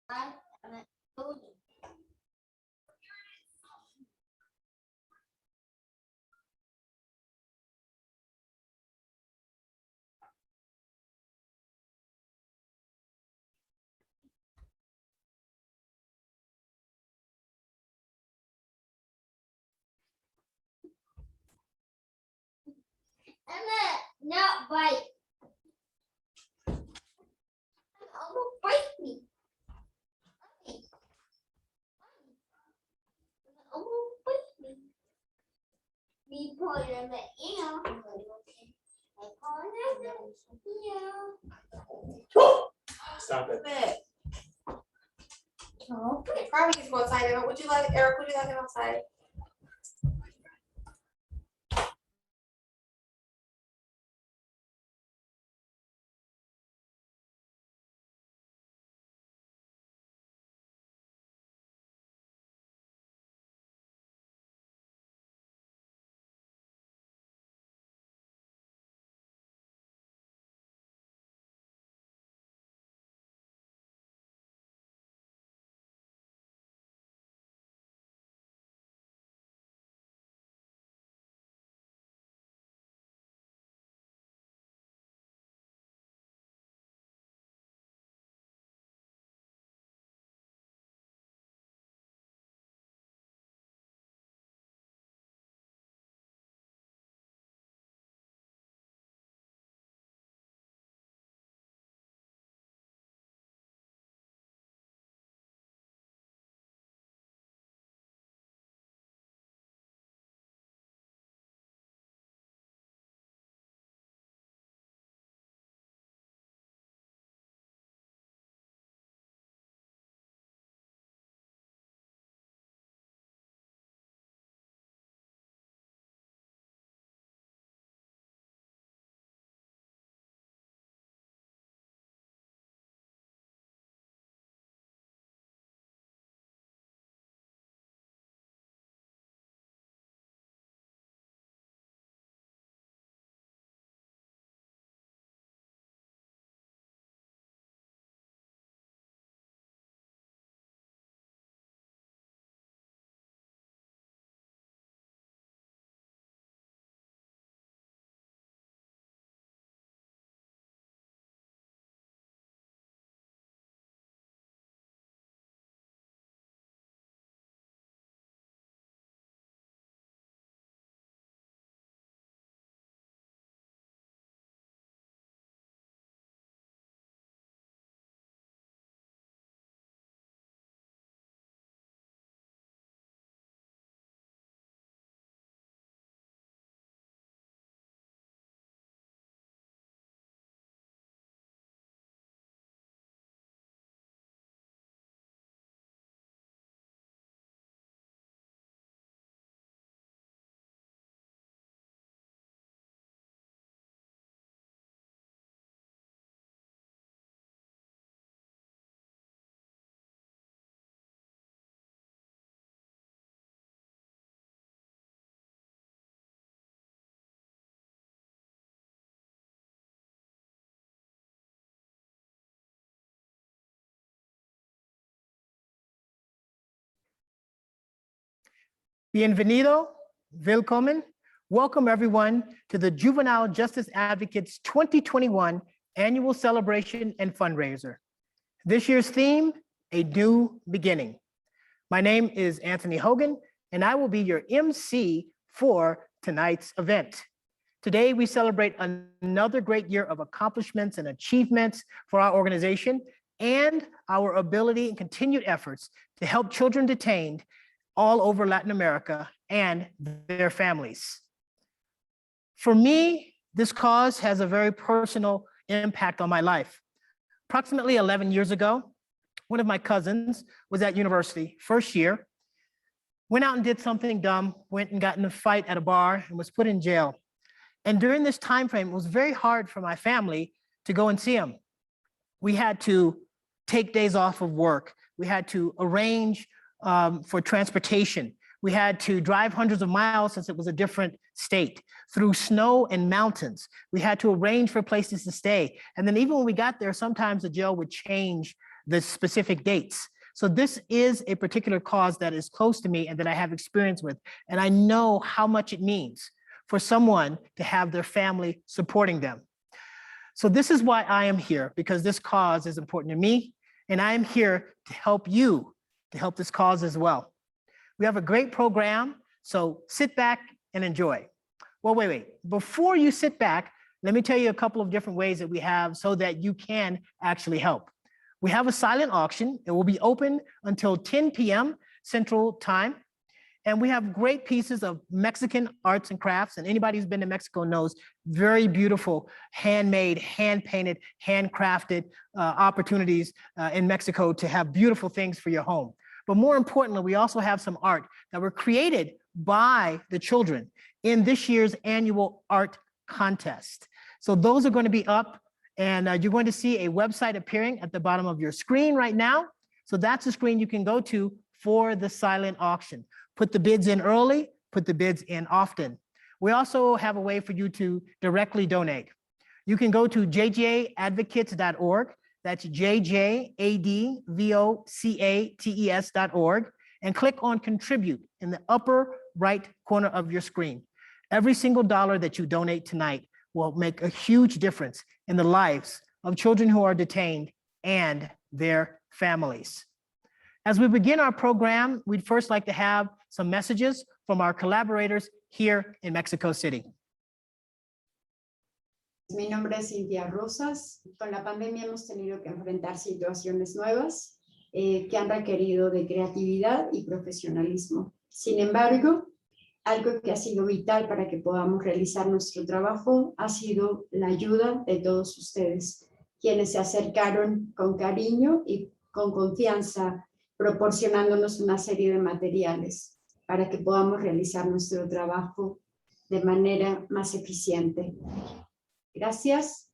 I haven't told you. Emma, not bite. Almost bite me. Almost bite me. We put it in the ear. I call it the ear. Stop it. Oh, Probably needs to go outside. Emma. Would you like Eric? Would you like him outside? Bienvenido, willkommen. Welcome everyone to the Juvenile Justice Advocates 2021 Annual Celebration and Fundraiser. This year's theme, a new beginning. My name is Anthony Hogan, and I will be your MC for tonight's event. Today, we celebrate another great year of accomplishments and achievements for our organization and our ability and continued efforts to help children detained all over Latin America and their families. For me, this cause has a very personal impact on my life. Approximately 11 years ago, one of my cousins was at university, first year, went out and did something dumb, went and got in a fight at a bar and was put in jail. And during this time frame, it was very hard for my family to go and see him. We had to take days off of work. We had to arrange for transportation. We had to drive hundreds of miles since it was a different state, through snow and mountains. We had to arrange for places to stay. And then even when we got there, sometimes the jail would change the specific dates. So this is a particular cause that is close to me and that I have experience with. And I know how much it means for someone to have their family supporting them. So this is why I am here, because this cause is important to me. And I am here to help you, to help this cause as well. We have a great program, so sit back and enjoy. Well, wait. Before you sit back, let me tell you a couple of different ways that we have so that you can actually help. We have a silent auction. It will be open until 10 p.m. Central Time. And we have great pieces of Mexican arts and crafts. And anybody who's been to Mexico knows very beautiful, handmade, hand-painted, handcrafted opportunities in Mexico to have beautiful things for your home. But more importantly, we also have some art that were created by the children in this year's annual art contest. So those are going to be up, and you're going to see a website appearing at the bottom of your screen right now. So that's the screen you can go to for the silent auction. Put the bids in early, put the bids in often. We also have a way for you to directly donate. You can go to jjadvocates.org. That's jjadvocates.org, and click on contribute in the upper right corner of your screen. Every single dollar that you donate tonight will make a huge difference in the lives of children who are detained and their families. As we begin our program, we'd first like to have some messages from our collaborators here in Mexico City. Mi nombre es Cintia Rosas. Con la pandemia hemos tenido que enfrentar situaciones nuevas que han requerido de creatividad y profesionalismo. Sin embargo, algo que ha sido vital para que podamos realizar nuestro trabajo ha sido la ayuda de todos ustedes, quienes se acercaron con cariño y con confianza, proporcionándonos una serie de materiales para que podamos realizar nuestro trabajo de manera más eficiente. Gracias,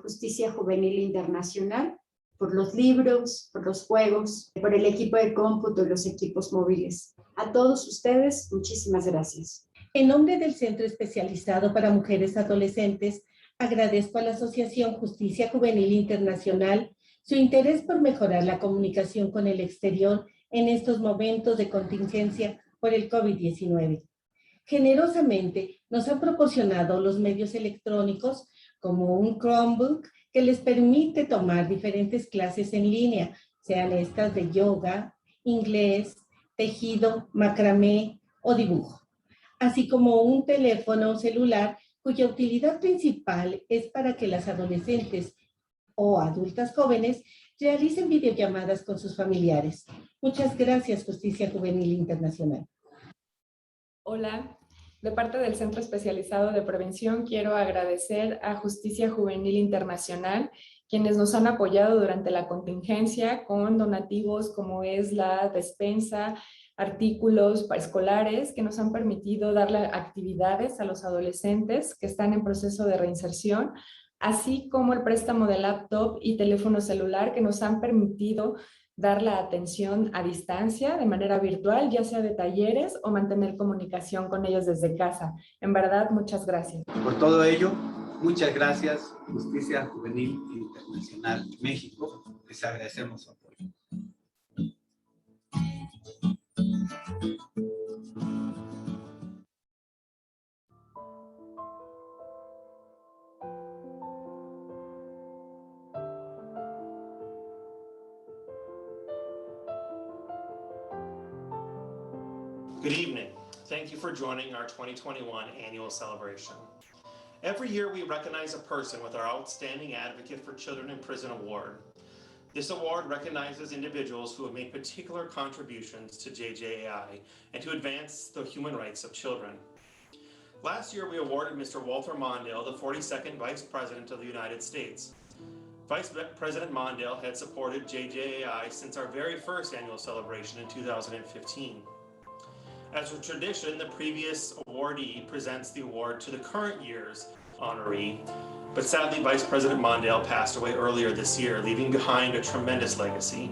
Justicia Juvenil Internacional, por los libros, por los juegos, por el equipo de cómputo y los equipos móviles. A todos ustedes, muchísimas gracias. En nombre del Centro Especializado para Mujeres Adolescentes, agradezco a la Asociación Justicia Juvenil Internacional su interés por mejorar la comunicación con el exterior en estos momentos de contingencia por el COVID-19. Generosamente nos han proporcionado los medios electrónicos como un Chromebook que les permite tomar diferentes clases en línea, sean estas de yoga, inglés, tejido, macramé o dibujo, así como un teléfono celular cuya utilidad principal es para que las adolescentes o adultas jóvenes realicen videollamadas con sus familiares. Muchas gracias, Justicia Juvenil Internacional. Hola, de parte del Centro Especializado de Prevención quiero agradecer a Justicia Juvenil Internacional, quienes nos han apoyado durante la contingencia con donativos como es la despensa, artículos escolares que nos han permitido darle actividades a los adolescentes que están en proceso de reinserción, así como el préstamo de laptop y teléfono celular que nos han permitido dar la atención a distancia de manera virtual, ya sea de talleres o mantener comunicación con ellos desde casa. En verdad, muchas gracias. Por todo ello, muchas gracias, Justicia Juvenil Internacional México. Les agradecemos su apoyo. Good evening. Thank you for joining our 2021 annual celebration. Every year we recognize a person with our Outstanding Advocate for Children in Prison Award. This award recognizes individuals who have made particular contributions to JJAI and to advance the human rights of children. Last year we awarded Mr. Walter Mondale, the 42nd Vice President of the United States. Vice President Mondale had supported JJAI since our very first annual celebration in 2015. As a tradition, the previous awardee presents the award to the current year's honoree, but sadly, Vice President Mondale passed away earlier this year, leaving behind a tremendous legacy.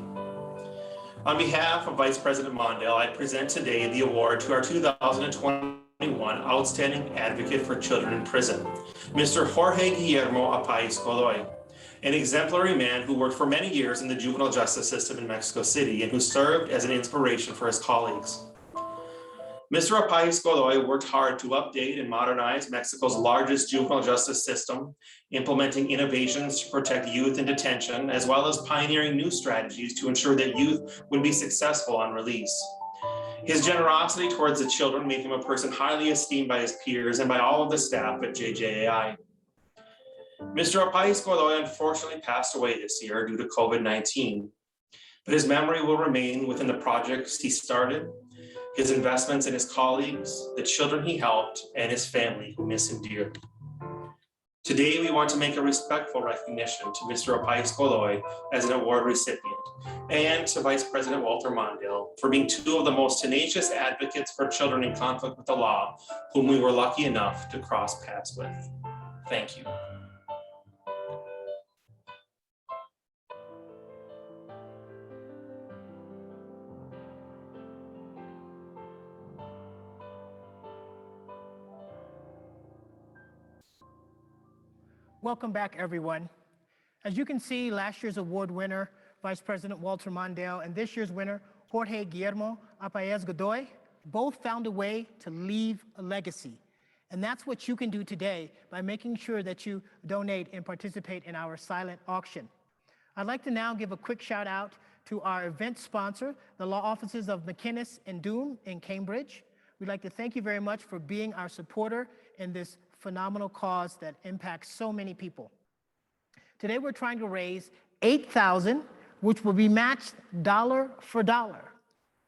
On behalf of Vice President Mondale, I present today the award to our 2021 Outstanding Advocate for Children in Prison, Mr. Jorge Guillermo Apaiz Godoy. an exemplary man who worked for many years in the juvenile justice system in Mexico City and who served as an inspiration for his colleagues. Mr. Apais Godoy worked hard to update and modernize Mexico's largest juvenile justice system, implementing innovations to protect youth in detention, as well as pioneering new strategies to ensure that youth would be successful on release. His generosity towards the children made him a person highly esteemed by his peers and by all of the staff at JJAI. Mr. Apais Godoy unfortunately passed away this year due to COVID-19, but his memory will remain within the projects he started, his investments in his colleagues, the children he helped, and his family who miss him dearly. Today, we want to make a respectful recognition to Mr. Apais Godoy as an award recipient, and to Vice President Walter Mondale for being two of the most tenacious advocates for children in conflict with the law, whom we were lucky enough to cross paths with. Thank you. Welcome back, everyone. As you can see, last year's award winner, Vice President Walter Mondale, and this year's winner, Jorge Guillermo Apais Godoy, both found a way to leave a legacy. And that's what you can do today by making sure that you donate and participate in our silent auction. I'd like to now give a quick shout out to our event sponsor, the law offices of McInnes and Doom in Cambridge. We'd like to thank you very much for being our supporter in this phenomenal cause that impacts so many people. Today we're trying to raise $8,000, which will be matched dollar for dollar.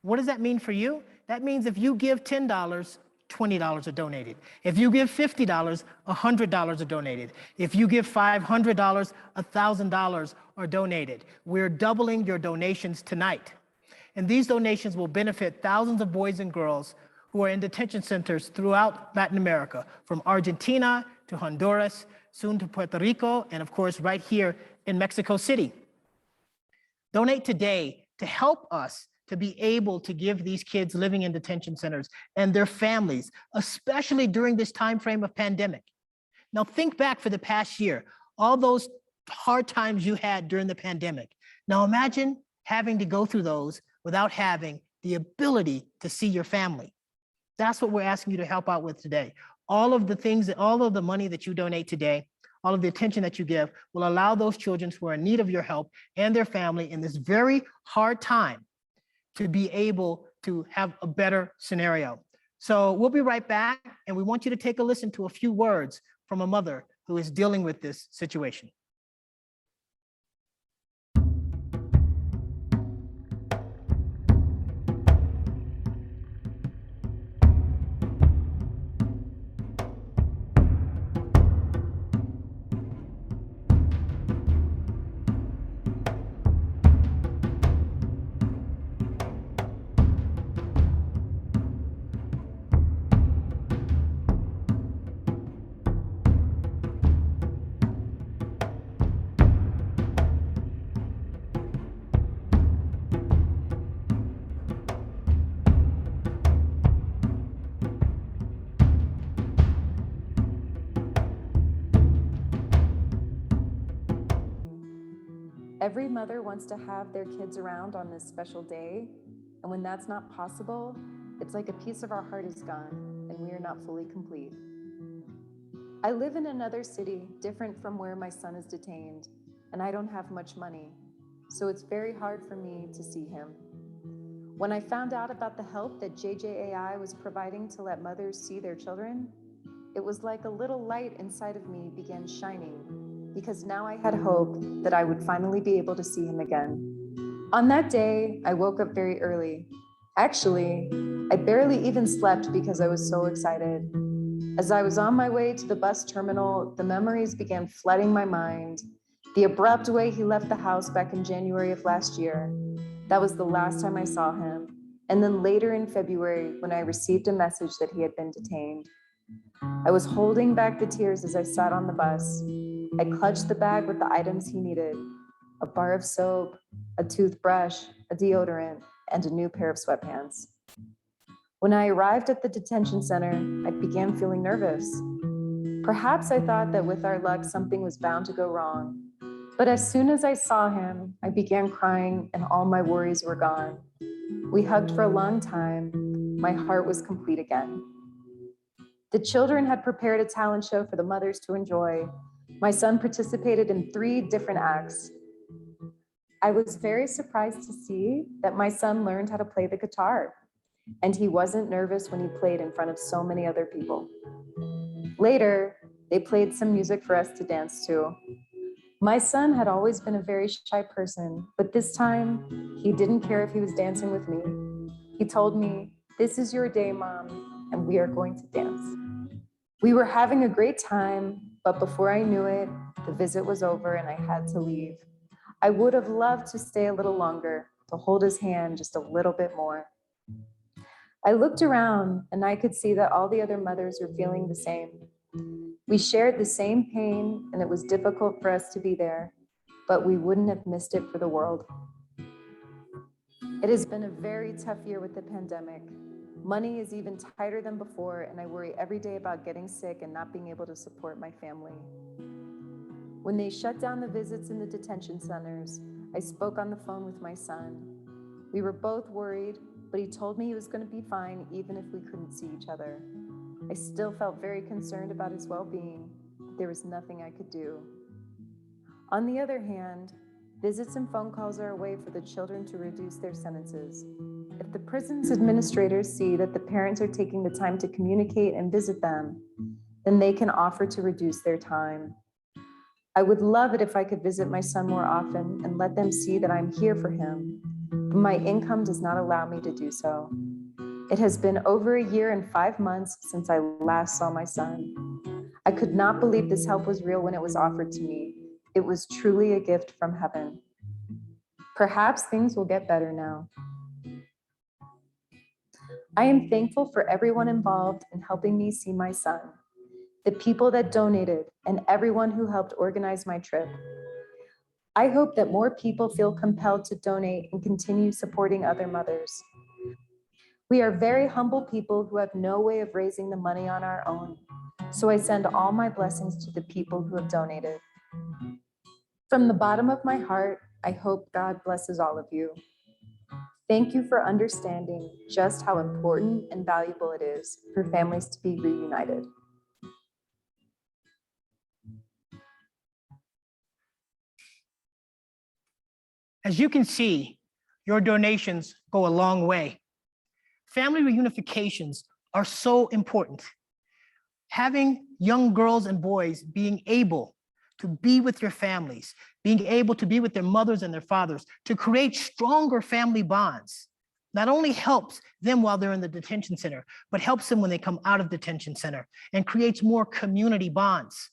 What does that mean for you? That means if you give $10, $20 are donated. If you give $50, $100 are donated. If you give $500, $1,000 are donated. We're doubling your donations tonight. And these donations will benefit thousands of boys and girls who are in detention centers throughout Latin America, from Argentina to Honduras, soon to Puerto Rico, and of course, right here in Mexico City. Donate today to help us to be able to give these kids living in detention centers and their families, especially during this time frame of pandemic. Now think back for the past year, all those hard times you had during the pandemic. Now imagine having to go through those without having the ability to see your family. That's what we're asking you to help out with today. All of the things, all of the money that you donate today, all of the attention that you give will allow those children who are in need of your help and their family in this very hard time to be able to have a better scenario. So we'll be right back, and we want you to take a listen to a few words from a mother who is dealing with this situation. Every mother wants to have their kids around on this special day, and when that's not possible, it's like a piece of our heart is gone and we are not fully complete. I live in another city different from where my son is detained, and I don't have much money, so it's very hard for me to see him. When I found out about the help that JJAI was providing to let mothers see their children, it was like a little light inside of me began shining, because now I had hope that I would finally be able to see him again. On that day, I woke up very early. Actually, I barely even slept because I was so excited. As I was on my way to the bus terminal, the memories began flooding my mind. The abrupt way he left the house back in January of last year. That was the last time I saw him. And then later in February, when I received a message that he had been detained. I was holding back the tears as I sat on the bus. I clutched the bag with the items he needed: a bar of soap, a toothbrush, a deodorant, and a new pair of sweatpants. When I arrived at the detention center, I began feeling nervous. Perhaps I thought that with our luck, something was bound to go wrong. But as soon as I saw him, I began crying and all my worries were gone. We hugged for a long time. My heart was complete again. The children had prepared a talent show for the mothers to enjoy. My son participated in 3 different acts. I was very surprised to see that my son learned how to play the guitar, and he wasn't nervous when he played in front of so many other people. Later, they played some music for us to dance to. My son had always been a very shy person, but this time, he didn't care if he was dancing with me. He told me, "This is your day, Mom, and we are going to dance." We were having a great time, but before I knew it, the visit was over and I had to leave. I would have loved to stay a little longer, to hold his hand just a little bit more. I looked around and I could see that all the other mothers were feeling the same. We shared the same pain and it was difficult for us to be there, but we wouldn't have missed it for the world. It has been a very tough year with the pandemic. Money is even tighter than before, and I worry every day about getting sick and not being able to support my family. When they shut down the visits in the detention centers, I spoke on the phone with my son. We were both worried, but he told me he was going to be fine even if we couldn't see each other. I still felt very concerned about his well-being, but there was nothing I could do. On the other hand, visits and phone calls are a way for the children to reduce their sentences. If the prison's administrators see that the parents are taking the time to communicate and visit them, then they can offer to reduce their time. I would love it if I could visit my son more often and let them see that I'm here for him, but my income does not allow me to do so. It has been over a year and 5 months since I last saw my son. I could not believe this help was real when it was offered to me. It was truly a gift from heaven. Perhaps things will get better now. I am thankful for everyone involved in helping me see my son, the people that donated, and everyone who helped organize my trip. I hope that more people feel compelled to donate and continue supporting other mothers. We are very humble people who have no way of raising the money on our own, so I send all my blessings to the people who have donated. From the bottom of my heart, I hope God blesses all of you. Thank you for understanding just how important and valuable it is for families to be reunited. As you can see, your donations go a long way. Family reunifications are so important. Having young girls and boys being able to be with your families, being able to be with their mothers and their fathers, to create stronger family bonds, not only helps them while they're in the detention center, but helps them when they come out of detention center and creates more community bonds.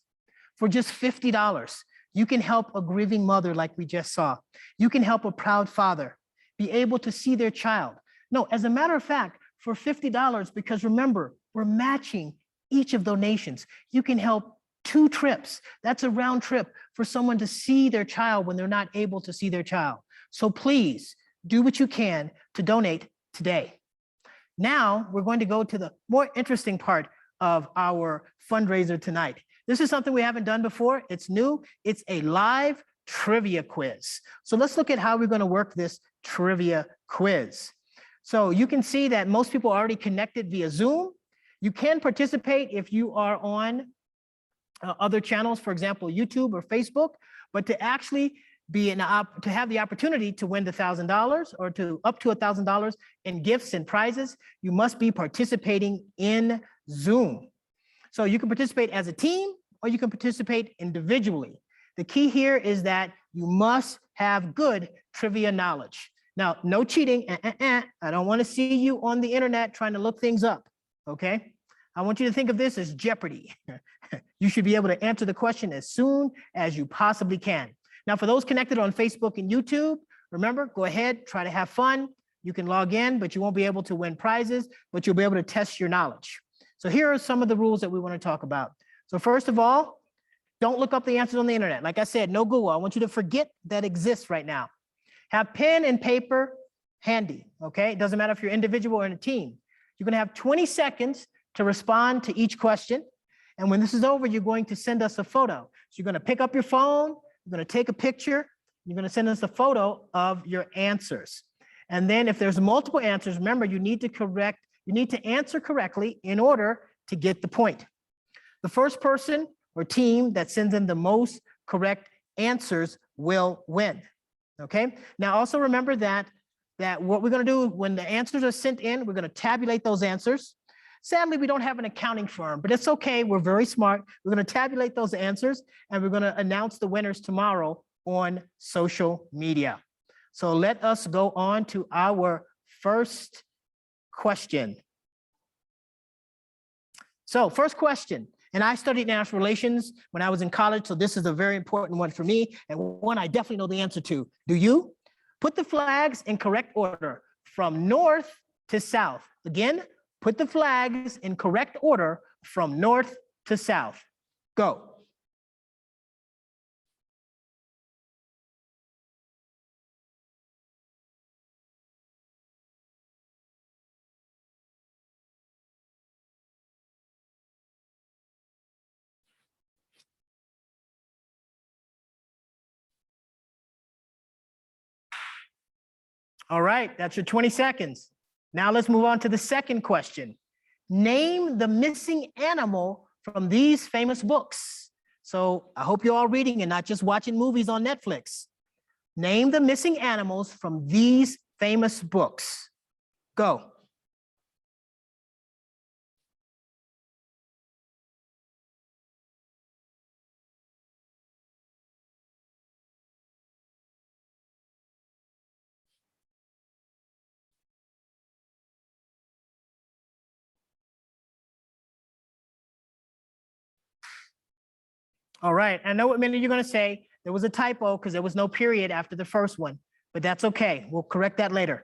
For just $50, you can help a grieving mother like we just saw. You can help a proud father be able to see their child. No, as a matter of fact, for $50, because remember, we're matching each of donations, you can help 2 trips. That's a round trip for someone to see their child when they're not able to see their child. So please do what you can to donate today. Now we're going to go to the more interesting part of our fundraiser tonight. This is something we haven't done before. It's new. It's a live trivia quiz. So let's look at how we're going to work this trivia quiz. So you can see that most people are already connected via Zoom. You can participate if you are on other channels, for example, YouTube or Facebook, but to actually be to have the opportunity to win the $1,000 or to up to $1,000 in gifts and prizes, you must be participating in Zoom. So you can participate as a team or you can participate individually. The key here is that you must have good trivia knowledge. Now, no cheating. I don't want to see you on the internet trying to look things up, okay? I want you to think of this as Jeopardy. You should be able to answer the question as soon as you possibly can. Now, for those connected on Facebook and YouTube, remember, go ahead, try to have fun. You can log in, but you won't be able to win prizes, but you'll be able to test your knowledge. So here are some of the rules that we want to talk about. So first of all, don't look up the answers on the internet. Like I said, no Google. I want you to forget that exists right now. Have pen and paper handy, okay? It doesn't matter if you're individual or in a team. You're going to have 20 seconds to respond to each question. And when this is over, you're going to send us a photo. So you're going to pick up your phone, you're going to take a picture. You're going to send us a photo of your answers. And then if there's multiple answers, remember, you need to answer correctly in order to get the point. The first person or team that sends in the most correct answers will win. Okay. Now also remember that what we're going to do when the answers are sent in, we're going to tabulate those answers. Sadly, we don't have an accounting firm, but it's okay. We're very smart. We're going to tabulate those answers and we're going to announce the winners tomorrow on social media. So let us go on to our first question. So first question, and I studied international relations when I was in college, so this is a very important one for me and one I definitely know the answer to. Do you? Put the flags in correct order from north to south. Again, put the flags in correct order from north to south. Go. All right, that's your 20 seconds. Now let's move on to the second question. Name the missing animal from these famous books. So I hope you're all reading and not just watching movies on Netflix. Name the missing animals from these famous books. Go. All right, I know what minute you're going to say. There was a typo because there was no period after the first one, but that's okay. We'll correct that later.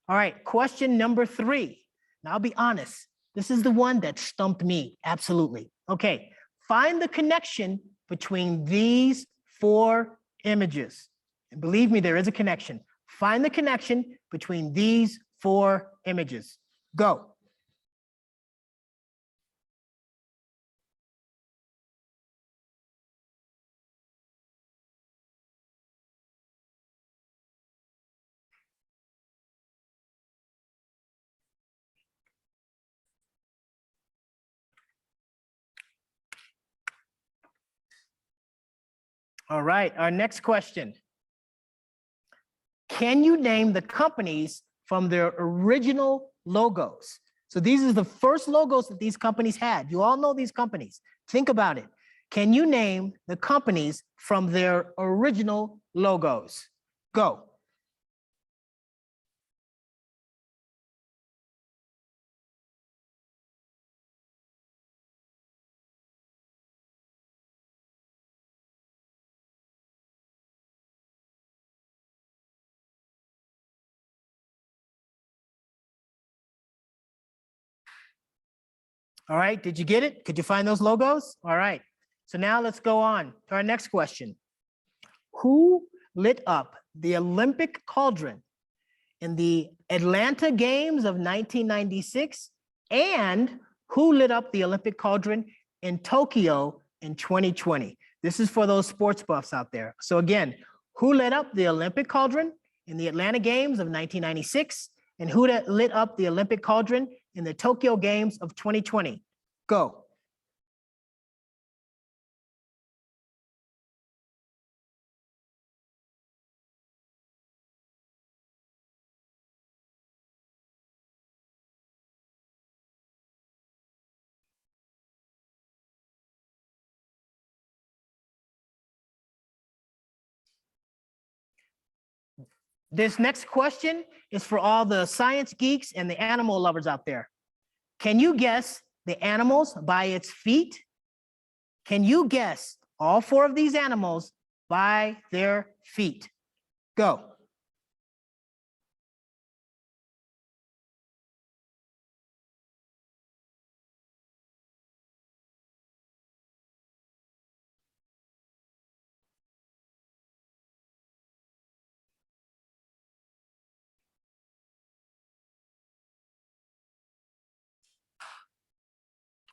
All right, question number 3. Now, I'll be honest. This is the one that stumped me, absolutely. Okay, find the connection between these 4 images. And believe me, there is a connection. Find the connection between these 4 images. Go. All right, our next question. Can you name the companies from their original logos? So these are the first logos that these companies had. You all know these companies. Think about it. Can you name the companies from their original logos? Go. All right, did you get it? Could you find those logos? All right, so now let's go on to our next question. Who lit up the Olympic cauldron in the Atlanta Games of 1996? And who lit up the Olympic cauldron in Tokyo in 2020? This is for those sports buffs out there. So again, who lit up the Olympic cauldron in the Atlanta Games of 1996? And who lit up the Olympic cauldron in the Tokyo Games of 2020? Go. This next question is for all the science geeks and the animal lovers out there. Can you guess the animals by its feet? Can you guess all 4 of these animals by their feet? Go.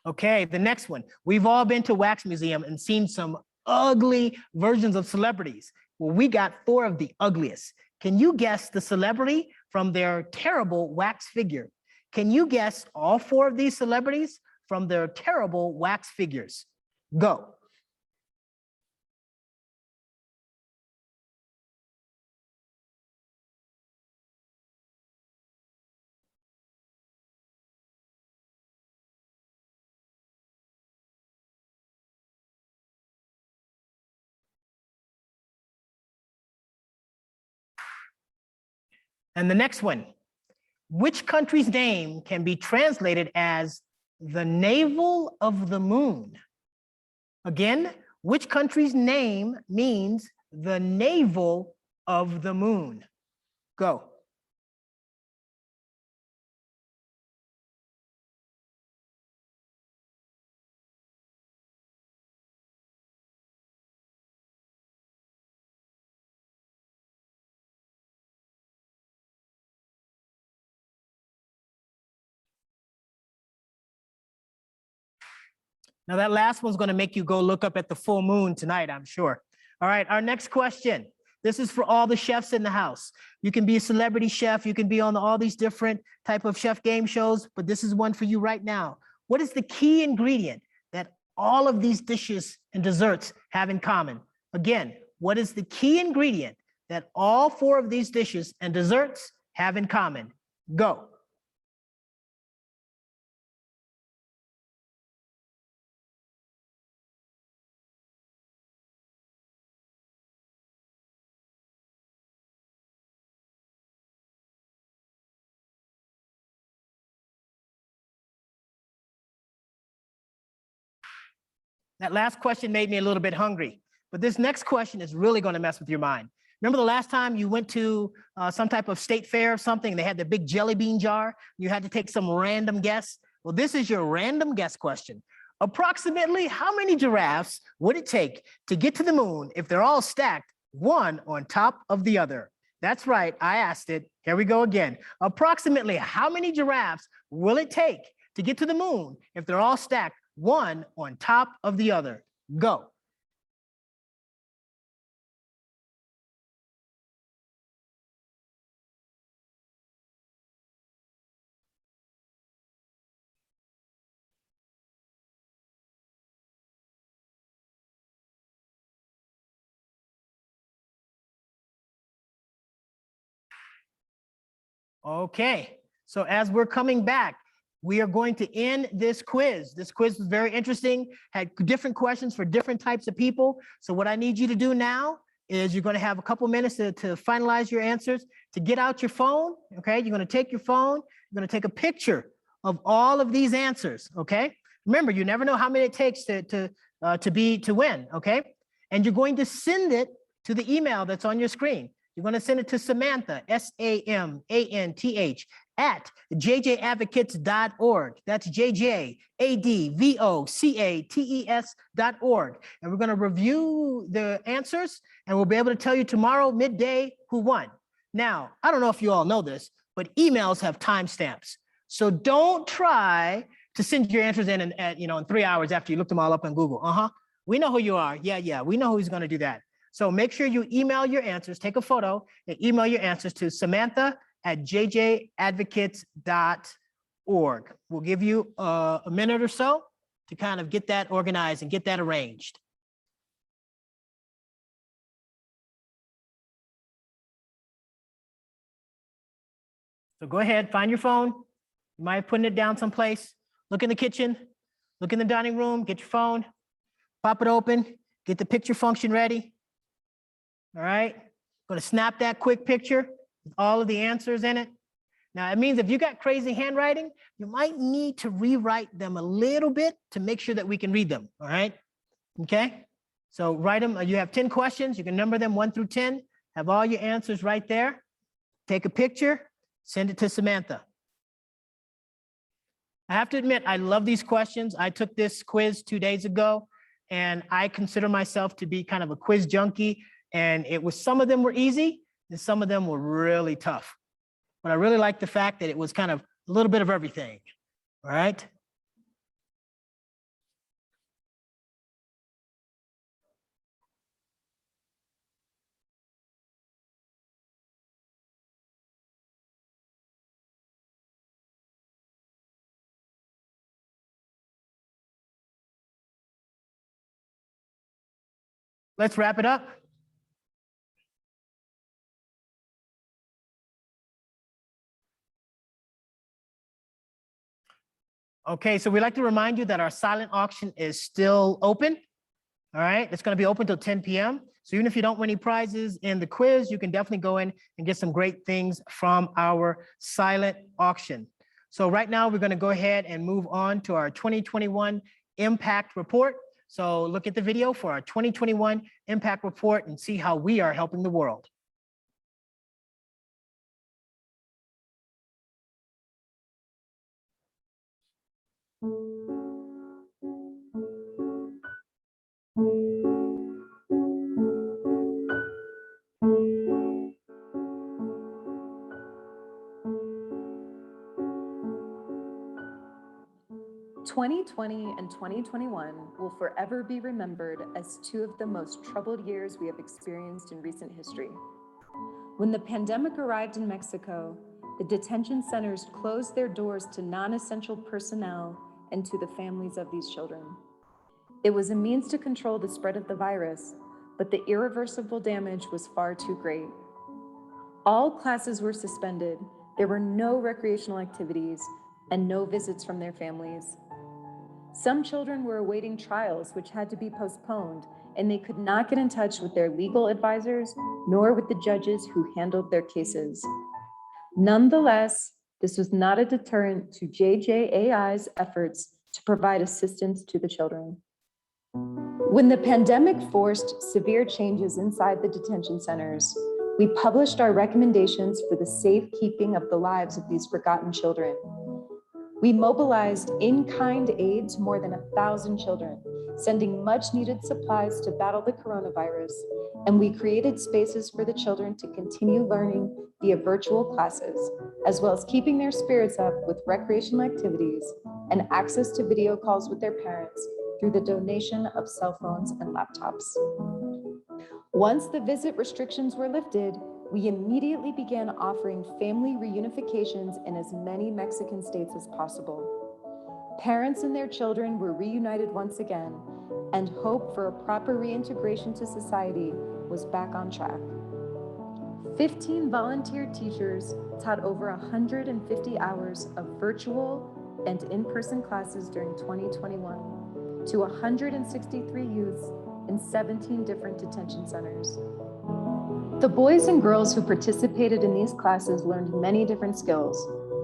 Okay, the next one. We've all been to Wax Museum and seen some ugly versions of celebrities. Well, we got 4 of the ugliest. Can you guess the celebrity from their terrible wax figure? Can you guess all 4 of these celebrities from their terrible wax figures? Go. And the next one, which country's name can be translated as the navel of the moon? Again, which country's name means the navel of the moon? Go. Now that last one's going to make you go look up at the full moon tonight, I'm sure. All right, our next question. This is for all the chefs in the house. You can be a celebrity chef. You can be on all these different type of chef game shows, but this is one for you right now. What is the key ingredient that all of these dishes and desserts have in common? Again, what is the key ingredient that all 4 of these dishes and desserts have in common? Go. That last question made me a little bit hungry, but this next question is really going to mess with your mind. Remember the last time you went to some type of state fair or something, and they had the big jelly bean jar, you had to take some random guess? Well, this is your random guess question. Approximately how many giraffes would it take to get to the moon if they're all stacked, one on top of the other? That's right, I asked it. Here we go again. Approximately how many giraffes will it take to get to the moon if they're all stacked, one on top of the other? Go. Okay, so as we're coming back, we are going to end this quiz. This quiz was very interesting, had different questions for different types of people. So what I need you to do now is you're going to have a couple minutes to finalize your answers, to get out your phone, okay? You're going to take your phone, you're going to take a picture of all of these answers, okay? Remember, you never know how many it takes to win, okay? And you're going to send it to the email that's on your screen. You're going to send it to Samantha, SAMANTH, at jjadvocates.org. That's JJADVOCATES.org. And we're going to review the answers, and we'll be able to tell you tomorrow midday who won. Now, I don't know if you all know this, but emails have timestamps. So don't try to send your answers in, in 3 hours after you looked them all up on Google. We know who you are. Yeah, we know who's going to do that. So make sure you email your answers, take a photo, and email your answers to Samantha at jjadvocates.org. We'll give you a minute or so to kind of get that organized and get that arranged. So go ahead, find your phone. You might have put it down someplace. Look in the kitchen, look in the dining room, get your phone, pop it open, get the picture function ready. All right, going to snap that quick picture with all of the answers in it. Now, it means if you got crazy handwriting, you might need to rewrite them a little bit to make sure that we can read them, all right? Okay, so write them. You have 10 questions. You can number them 1 through 10, have all your answers right there. Take a picture, send it to Samantha. I have to admit, I love these questions. I took this quiz 2 days ago, and I consider myself to be kind of a quiz junkie. And some of them were easy and some of them were really tough. But I really like the fact that it was kind of a little bit of everything, all right? Let's wrap it up. Okay, so we'd like to remind you that our silent auction is still open. All right, it's going to be open till 10 p.m. So even if you don't win any prizes in the quiz, you can definitely go in and get some great things from our silent auction. So right now, we're going to go ahead and move on to our 2021 impact report. So look at the video for our 2021 impact report and see how we are helping the world. "2020 and 2021 will forever be remembered as two of the most troubled years we have experienced in recent history. When the pandemic arrived in Mexico, the detention centers closed their doors to non-essential personnel and to the families of these children. It was a means to control the spread of the virus, but the irreversible damage was far too great. All classes were suspended, there were no recreational activities, and no visits from their families. Some children were awaiting trials which had to be postponed, and they could not get in touch with their legal advisors nor with the judges who handled their cases. Nonetheless, this was not a deterrent to JJAI's efforts to provide assistance to the children. When the pandemic forced severe changes inside the detention centers, we published our recommendations for the safekeeping of the lives of these forgotten children. We mobilized in-kind aid to more than 1,000 children, sending much-needed supplies to battle the coronavirus, and we created spaces for the children to continue learning via virtual classes, as well as keeping their spirits up with recreational activities and access to video calls with their parents through the donation of cell phones and laptops. Once the visit restrictions were lifted, we immediately began offering family reunifications in as many Mexican states as possible. Parents and their children were reunited once again, and hope for a proper reintegration to society was back on track. 15 volunteer teachers taught over 150 hours of virtual and in-person classes during 2021 to 163 youths in 17 different detention centers. The boys and girls who participated in these classes learned many different skills,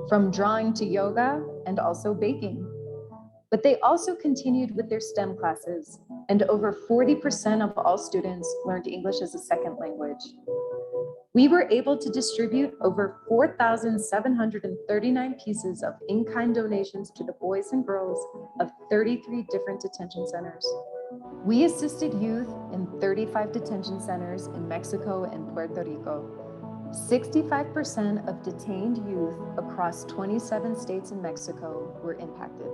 from drawing to yoga and also baking. But they also continued with their STEM classes, and over 40% of all students learned English as a second language. We were able to distribute over 4,739 pieces of in-kind donations to the boys and girls of 33 different detention centers. We assisted youth in 35 detention centers in Mexico and Puerto Rico. 65% of detained youth across 27 states in Mexico were impacted.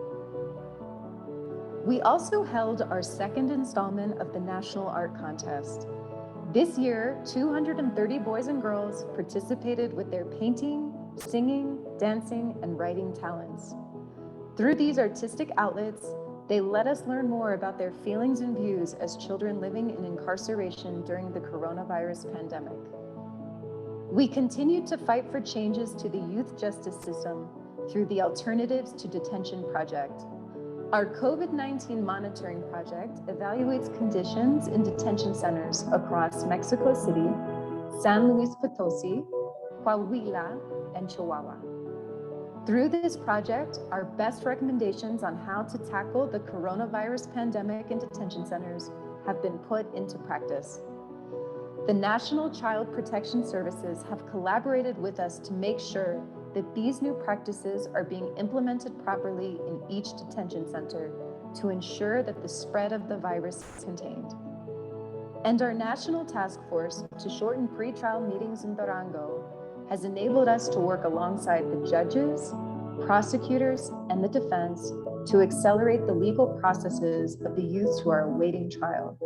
We also held our second installment of the National Art Contest. This year, 230 boys and girls participated with their painting, singing, dancing, and writing talents. Through these artistic outlets, they let us learn more about their feelings and views as children living in incarceration during the coronavirus pandemic. We continued to fight for changes to the youth justice system through the Alternatives to Detention project. Our COVID-19 monitoring project evaluates conditions in detention centers across Mexico City, San Luis Potosi, Coahuila, and Chihuahua. Through this project, our best recommendations on how to tackle the coronavirus pandemic in detention centers have been put into practice. The National Child Protection Services have collaborated with us to make sure that these new practices are being implemented properly in each detention center to ensure that the spread of the virus is contained. And our national task force to shorten pretrial meetings in Durango has enabled us to work alongside the judges, prosecutors, and the defense to accelerate the legal processes of the youths who are awaiting trial.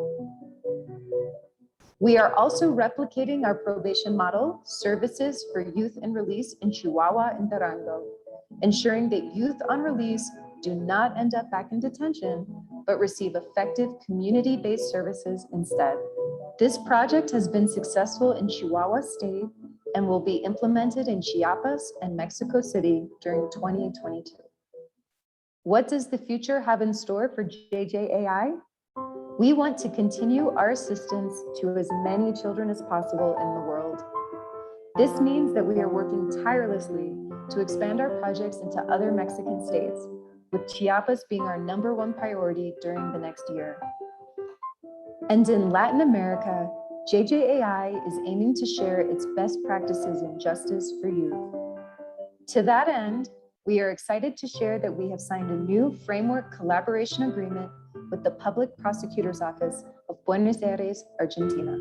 We are also replicating our probation model, Services for Youth in Release, in Chihuahua and Durango, ensuring that youth on release do not end up back in detention, but receive effective community-based services instead. This project has been successful in Chihuahua State and will be implemented in Chiapas and Mexico City during 2022. What does the future have in store for JJAI? We want to continue our assistance to as many children as possible in the world. This means that we are working tirelessly to expand our projects into other Mexican states, with Chiapas being our #1 priority during the next year. And in Latin America, JJAI is aiming to share its best practices in justice for youth. To that end, we are excited to share that we have signed a new framework collaboration agreement with the Public Prosecutor's Office of Buenos Aires, Argentina.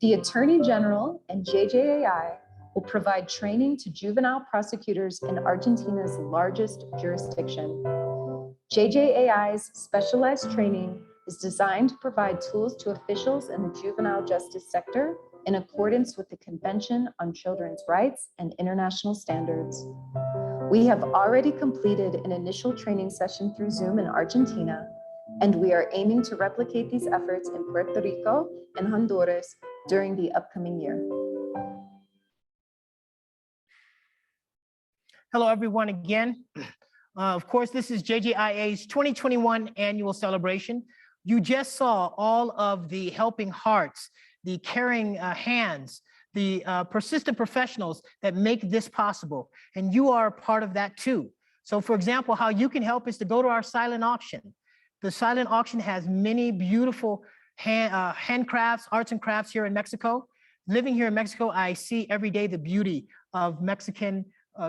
The Attorney General and JJAI will provide training to juvenile prosecutors in Argentina's largest jurisdiction. JJAI's specialized training is designed to provide tools to officials in the juvenile justice sector in accordance with the Convention on Children's Rights and international standards. We have already completed an initial training session through Zoom in Argentina, and we are aiming to replicate these efforts in Puerto Rico and Honduras during the upcoming year. Hello, everyone, again. Of course, this is JJIA's 2021 annual celebration. You just saw all of the helping hearts, the caring hands, the persistent professionals that make this possible. And you are a part of that too. So for example, how you can help is to go to our silent auction. The silent auction has many beautiful handcrafts, arts and crafts here in Mexico. Living here in Mexico, I see every day the beauty of Mexican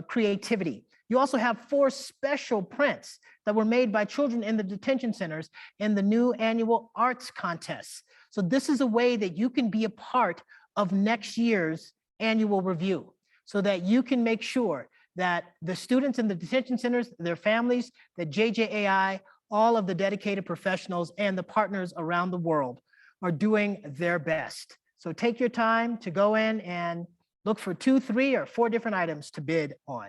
creativity. You also have 4 special prints that were made by children in the detention centers in the new annual arts contests. So this is a way that you can be a part of next year's annual review so that you can make sure that the students in the detention centers, their families, the JJAI, all of the dedicated professionals and the partners around the world are doing their best. So take your time to go in and look for 2, 3, or 4 different items to bid on.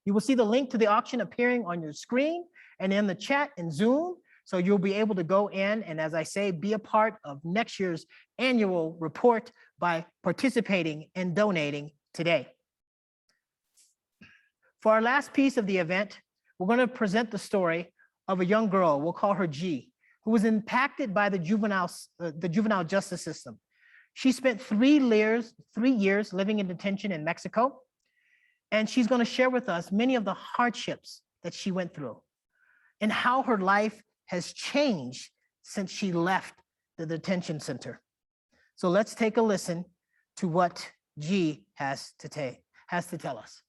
You will see the link to the auction appearing on your screen and in the chat in Zoom. So you'll be able to go in and, as I say, be a part of next year's annual report by participating and donating today. For our last piece of the event, we're going to present the story of a young girl, we'll call her G, who was impacted by the juvenile justice system. She spent 3 years living in detention in Mexico, and she's going to share with us many of the hardships that she went through and how her life has changed since she left the detention center. So let's take a listen to what G has to tell us.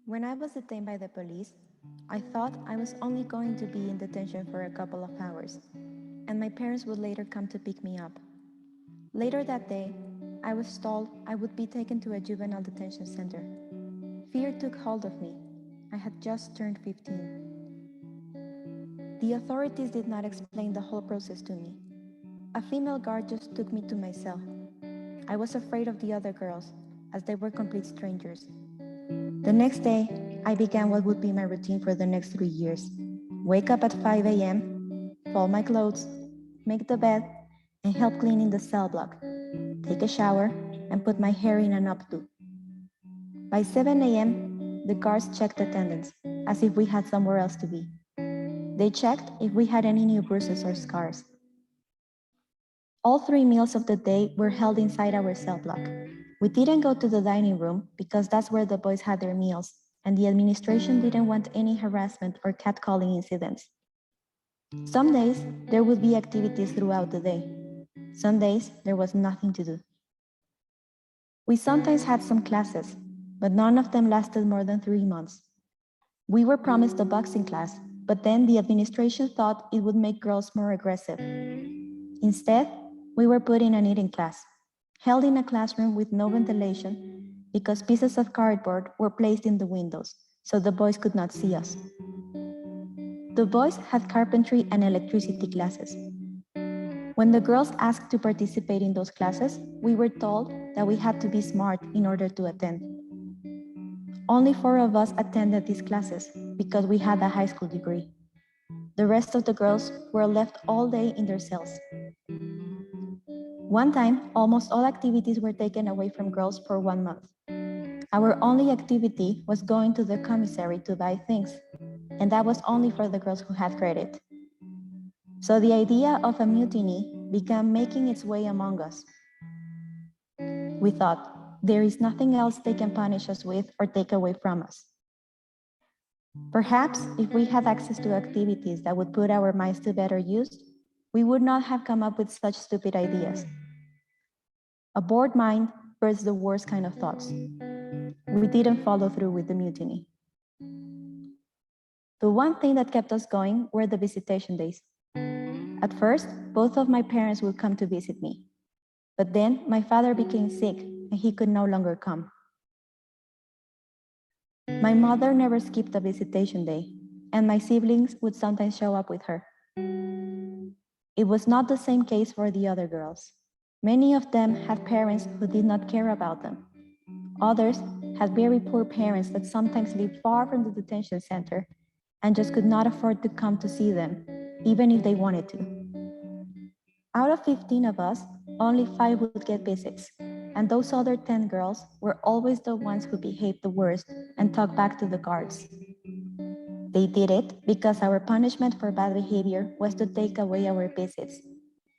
When I was detained by the police, I thought I was only going to be in detention for a couple of hours, and my parents would later come to pick me up. Later that day, I was told I would be taken to a juvenile detention center. Fear took hold of me. I had just turned 15. The authorities did not explain the whole process to me. A female guard just took me to my cell. I was afraid of the other girls, as they were complete strangers. The next day, I began what would be my routine for the next 3 years. Wake up at 5 a.m., fold my clothes, make the bed, and help cleaning the cell block, take a shower, and put my hair in an updo. By 7 a.m., the guards checked attendance, as if we had somewhere else to be. They checked if we had any new bruises or scars. All 3 meals of the day were held inside our cell block. We didn't go to the dining room because that's where the boys had their meals, and the administration didn't want any harassment or catcalling incidents. Some days, there would be activities throughout the day. Some days, there was nothing to do. We sometimes had some classes, but none of them lasted more than 3 months. We were promised a boxing class, but then the administration thought it would make girls more aggressive. Instead, we were put in an eating class, held in a classroom with no ventilation because pieces of cardboard were placed in the windows so the boys could not see us. The boys had carpentry and electricity classes. When the girls asked to participate in those classes, we were told that we had to be smart in order to attend. Only 4 of us attended these classes because we had a high school degree. The rest of the girls were left all day in their cells. One time, almost all activities were taken away from girls for 1 month. Our only activity was going to the commissary to buy things, and that was only for the girls who had credit. So the idea of a mutiny began making its way among us. We thought, there is nothing else they can punish us with or take away from us. Perhaps if we had access to activities that would put our minds to better use, we would not have come up with such stupid ideas. A bored mind births the worst kind of thoughts. We didn't follow through with the mutiny. The one thing that kept us going were the visitation days. At first, both of my parents would come to visit me. But then my father became sick and he could no longer come. My mother never skipped a visitation day, and my siblings would sometimes show up with her. It was not the same case for the other girls. Many of them had parents who did not care about them. Others had very poor parents that sometimes lived far from the detention center and just could not afford to come to see them, even if they wanted to. Out of 15 of us, only 5 would get visits, and those other 10 girls were always the ones who behaved the worst and talked back to the guards. They did it because our punishment for bad behavior was to take away our visits.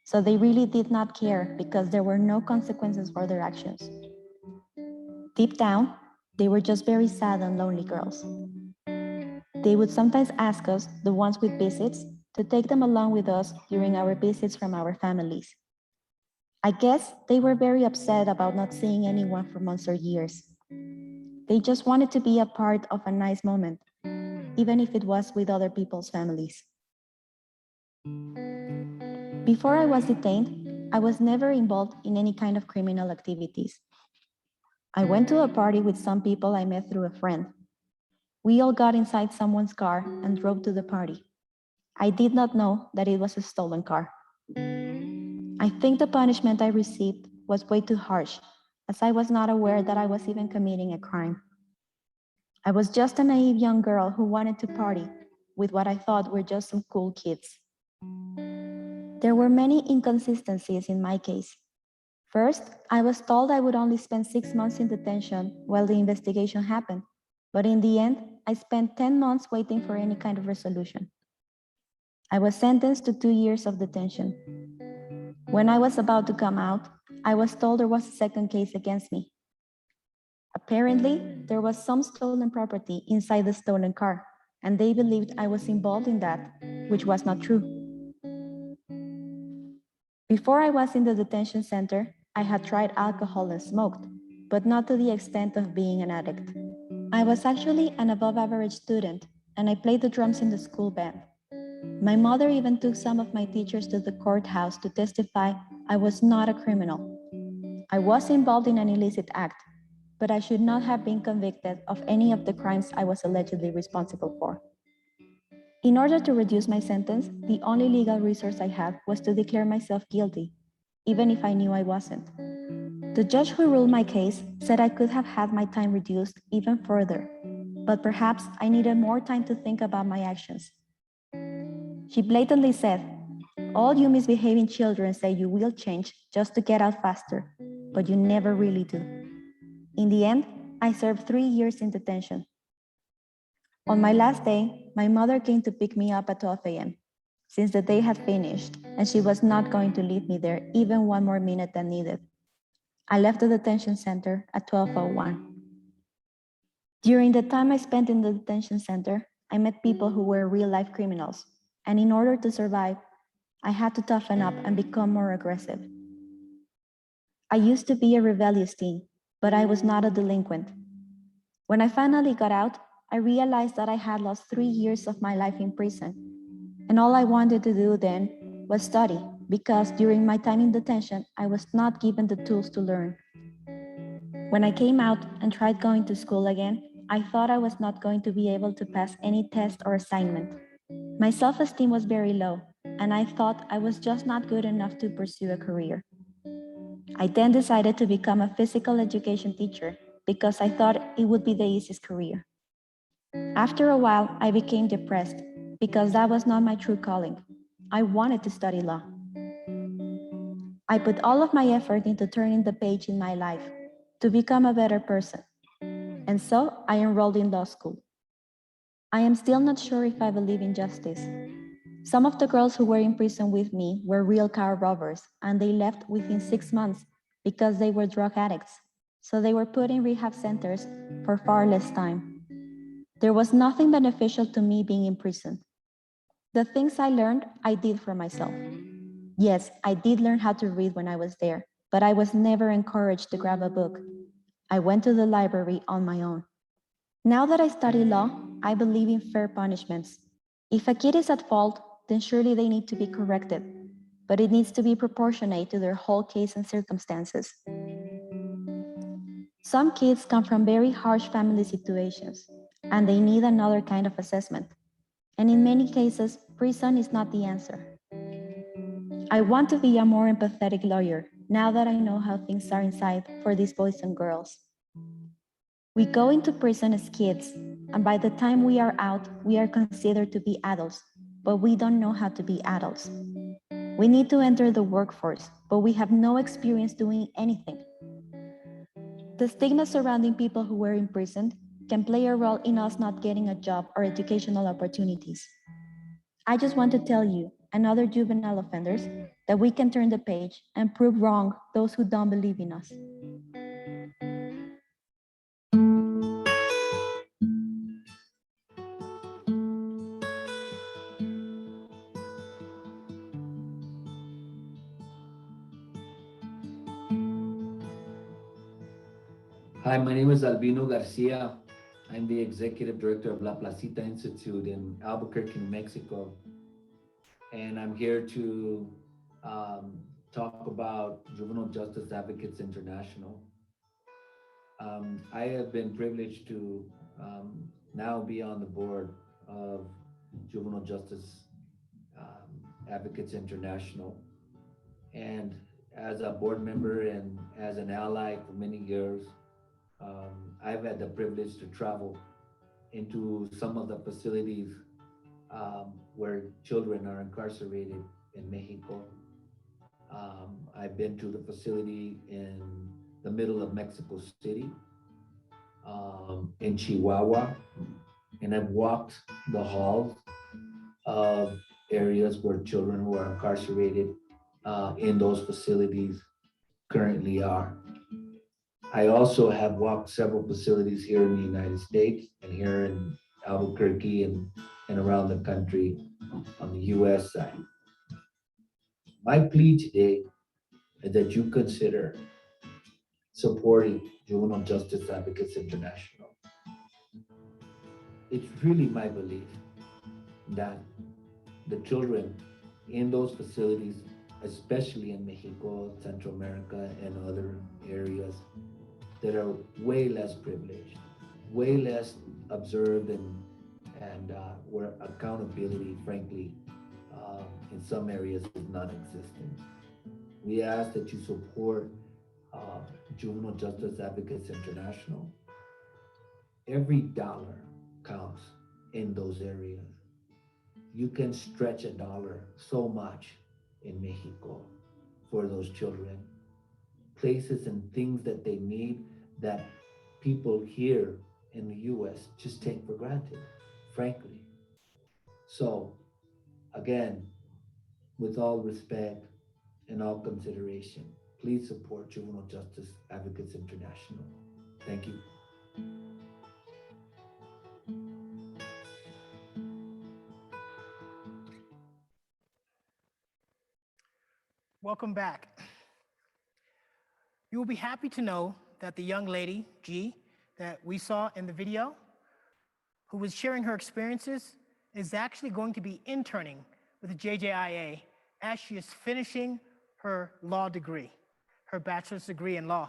So they really did not care because there were no consequences for their actions. Deep down, they were just very sad and lonely girls. They would sometimes ask us, the ones with visits, to take them along with us during our visits from our families. I guess they were very upset about not seeing anyone for months or years. They just wanted to be a part of a nice moment, even if it was with other people's families. Before I was detained, I was never involved in any kind of criminal activities. I went to a party with some people I met through a friend. We all got inside someone's car and drove to the party. I did not know that it was a stolen car. I think the punishment I received was way too harsh, as I was not aware that I was even committing a crime. I was just a naive young girl who wanted to party with what I thought were just some cool kids. There were many inconsistencies in my case. First, I was told I would only spend 6 months in detention while the investigation happened, but in the end, I spent 10 months waiting for any kind of resolution. I was sentenced to 2 years of detention. When I was about to come out, I was told there was a second case against me. Apparently, there was some stolen property inside the stolen car, and they believed I was involved in that, which was not true. Before I was in the detention center, I had tried alcohol and smoked, but not to the extent of being an addict. I was actually an above-average student, and I played the drums in the school band. My mother even took some of my teachers to the courthouse to testify I was not a criminal. I was involved in an illicit act, but I should not have been convicted of any of the crimes I was allegedly responsible for. In order to reduce my sentence, the only legal resource I had was to declare myself guilty, even if I knew I wasn't. The judge who ruled my case said I could have had my time reduced even further, but perhaps I needed more time to think about my actions. She blatantly said, "All you misbehaving children say you will change just to get out faster, but you never really do." In the end, I served 3 years in detention. On my last day, my mother came to pick me up at 12 a.m. since the day had finished and she was not going to leave me there even 1 more minute than needed. I left the detention center at 12:01. During the time I spent in the detention center, I met people who were real-life criminals, and in order to survive, I had to toughen up and become more aggressive. I used to be a rebellious teen, but I was not a delinquent. When I finally got out, I realized that I had lost 3 years of my life in prison, and all I wanted to do then was study, because during my time in detention, I was not given the tools to learn. When I came out and tried going to school again, I thought I was not going to be able to pass any test or assignment. My self-esteem was very low, and I thought I was just not good enough to pursue a career. I then decided to become a physical education teacher because I thought it would be the easiest career. After a while, I became depressed because that was not my true calling. I wanted to study law. I put all of my effort into turning the page in my life to become a better person. And so I enrolled in law school. I am still not sure if I believe in justice. Some of the girls who were in prison with me were real car robbers, and they left within 6 months because they were drug addicts. So they were put in rehab centers for far less time. There was nothing beneficial to me being in prison. The things I learned, I did for myself. Yes, I did learn how to read when I was there, but I was never encouraged to grab a book. I went to the library on my own. Now that I study law, I believe in fair punishments. If a kid is at fault, then surely they need to be corrected, but it needs to be proportionate to their whole case and circumstances. Some kids come from very harsh family situations, and they need another kind of assessment. And in many cases, prison is not the answer. I want to be a more empathetic lawyer now that I know how things are inside for these boys and girls. We go into prison as kids, and by the time we are out, we are considered to be adults, but we don't know how to be adults. We need to enter the workforce, but we have no experience doing anything. The stigma surrounding people who were imprisoned can play a role in us not getting a job or educational opportunities. I just want to tell you and other juvenile offenders that we can turn the page and prove wrong those who don't believe in us. Hi, my name is Albino Garcia. I'm the executive director of La Placita Institute in Albuquerque, New Mexico. And I'm here to talk about Juvenile Justice Advocates International. I have been privileged to now be on the board of Juvenile Justice Advocates International. And as a board member and as an ally for many years, I've had the privilege to travel into some of the facilities where children are incarcerated in Mexico. I've been to the facility in the middle of Mexico City, in Chihuahua, and I've walked the halls of areas where children who are incarcerated in those facilities currently are. I also have walked several facilities here in the United States and here in Albuquerque and around the country on the US side. My plea today is that you consider supporting Juvenile Justice Advocates International. It's really my belief that the children in those facilities, especially in Mexico, Central America, and other areas that are way less privileged, way less observed, and where accountability, frankly, in some areas is non-existent. We ask that you support Juvenile Justice Advocates International. Every dollar counts in those areas. You can stretch a dollar so much in Mexico for those children. Places and things that they need that people here in the US just take for granted, frankly. So, again, with all respect and all consideration, please support Juvenile Justice Advocates International. Thank you. Welcome back. You will be happy to know that the young lady, G, that we saw in the video, who was sharing her experiences, is actually going to be interning with the JJIA as she is finishing her law degree, her bachelor's degree in law.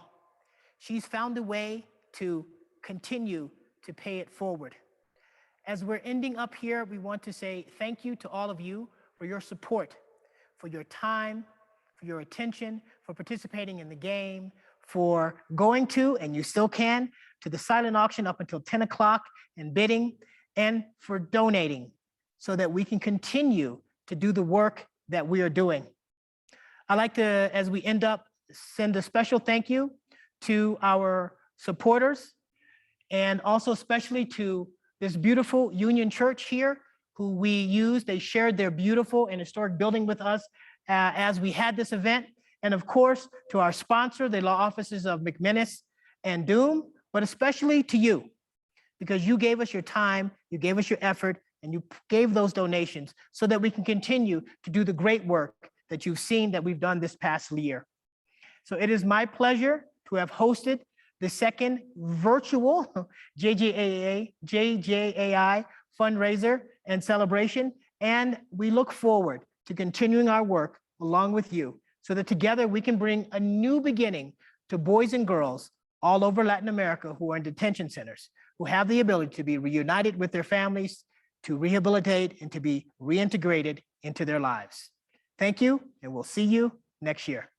She's found a way to continue to pay it forward. As we're ending up here, we want to say thank you to all of you for your support, for your time, for your attention, for participating in the game, for going to, and you still can, to the silent auction up until 10 o'clock and bidding, and for donating so that we can continue to do the work that we are doing. I'd like to, as we end up, send a special thank you to our supporters, and also especially to this beautiful Union Church here, who we used. They shared their beautiful and historic building with us as we had this event. And of course, to our sponsor, the law offices of McManus and Doom, but especially to you, because you gave us your time, you gave us your effort, and you gave those donations so that we can continue to do the great work that you've seen that we've done this past year. So it is my pleasure to have hosted the second virtual JJAI fundraiser and celebration. And we look forward to continuing our work along with you so that together we can bring a new beginning to boys and girls all over Latin America who are in detention centers, who have the ability to be reunited with their families, to rehabilitate and to be reintegrated into their lives. Thank you, and we'll see you next year.